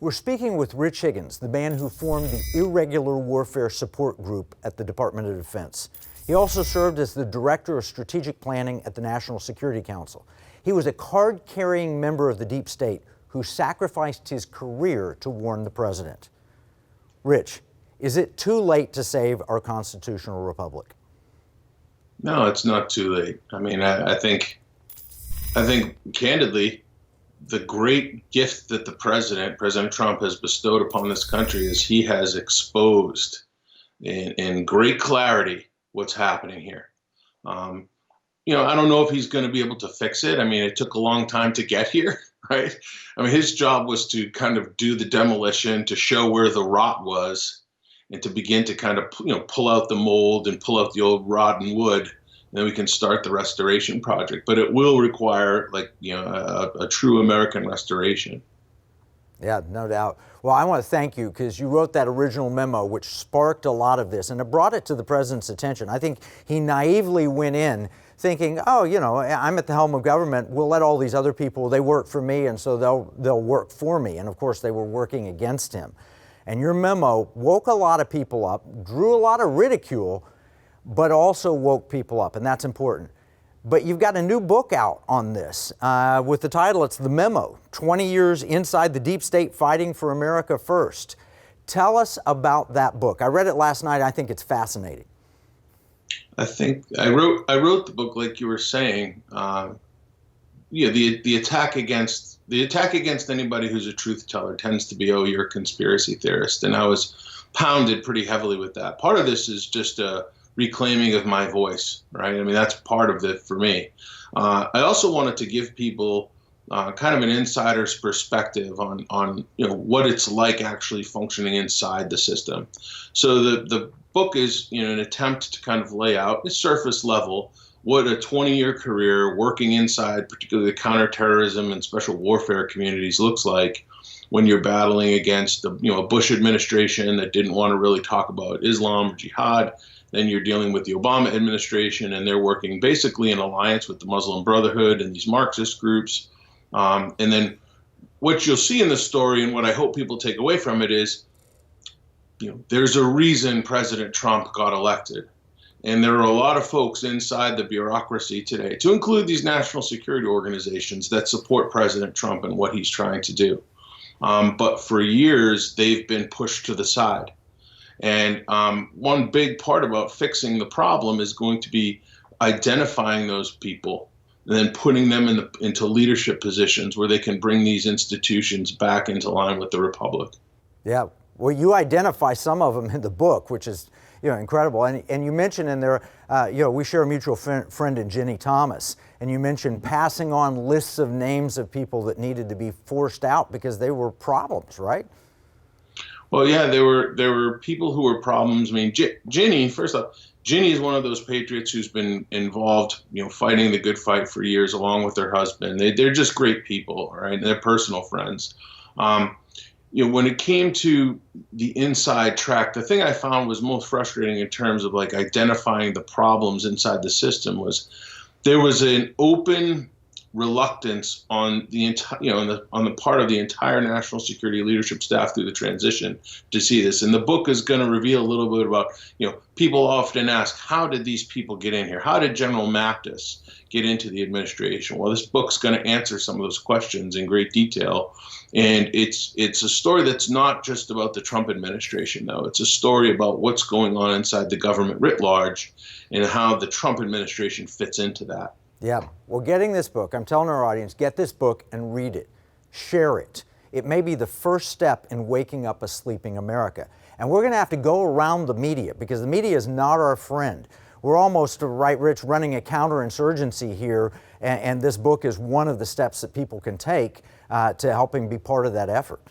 We're speaking with Rich Higgins, the man who formed the Irregular Warfare Support Group at the Department of Defense. He also served as the Director of Strategic Planning at the National Security Council. He was a card-carrying member of the deep state who sacrificed his career to warn the president. Rich, is it too late to save our constitutional republic? No, it's not too late. I mean, I think candidly, the great gift that President Trump has bestowed upon this country is he has exposed in great clarity what's happening here. I don't know if he's going to be able to fix it. I mean, it took a long time to get here, right? I mean, his job was to kind of do the demolition, to show where the rot was, and to begin to kind of, pull out the mold and pull out the old rotten wood. Then we can start the restoration project. But it will require, a true American restoration. Yeah, no doubt. Well, I want to thank you because you wrote that original memo, which sparked a lot of this, and it brought it to the president's attention. I think he naively went in thinking, I'm at the helm of government. We'll let all these other people, they work for me, and so they'll work for me. And of course, they were working against him. And your memo woke a lot of people up, drew a lot of ridicule, but also woke people up, and that's important. But you've got a new book out on this with the title, it's The Memo, 20 Years Inside the Deep State Fighting for America First. Tell us about that book. I read it last night. I think it's fascinating. I think I wrote the book like you were saying. The attack against anybody who's a truth teller tends to be, oh, you're a conspiracy theorist. And I was pounded pretty heavily with that. Part of this is just a reclaiming of my voice, right? I mean, that's part of it for me. I also wanted to give people kind of an insider's perspective on what it's like actually functioning inside the system. So the book is an attempt to kind of lay out, at surface level, what a 20-year career working inside particularly the counterterrorism and special warfare communities looks like when you're battling against a Bush administration that didn't want to really talk about Islam or jihad. Then you're dealing with the Obama administration, and they're working basically in alliance with the Muslim Brotherhood and these Marxist groups. And then what you'll see in the story, and what I hope people take away from it, is there's a reason President Trump got elected. And there are a lot of folks inside the bureaucracy today, to include these national security organizations, that support President Trump and what he's trying to do. But for years, they've been pushed to the side. And one big part about fixing the problem is going to be identifying those people and then putting them into leadership positions where they can bring these institutions back into line with the republic. Yeah, well, you identify some of them in the book, which is incredible. And you mentioned in there, we share a mutual friend in Jenny Thomas, and you mentioned passing on lists of names of people that needed to be forced out because they were problems, right? Well, yeah, there were people who were problems. I mean, Ginny, first off, Ginny is one of those patriots who's been involved, fighting the good fight for years, along with her husband. They're just great people, right? They're personal friends. When it came to the inside track, the thing I found was most frustrating in terms of identifying the problems inside the system was there was an open reluctance on the on the part of the entire national security leadership staff through the transition to see this. And the book is going to reveal a little bit about, people often ask, how did these people get in here? How did General Mattis get into the administration? Well, this book's going to answer some of those questions in great detail. And it's a story that's not just about the Trump administration, though. It's a story about what's going on inside the government writ large and how the Trump administration fits into that. Yeah, well, getting this book, I'm telling our audience, get this book and read it. Share it. It may be the first step in waking up a sleeping America. And we're going to have to go around the media because the media is not our friend. We're almost, right, Rich, running a counterinsurgency here, and this book is one of the steps that people can take to helping be part of that effort.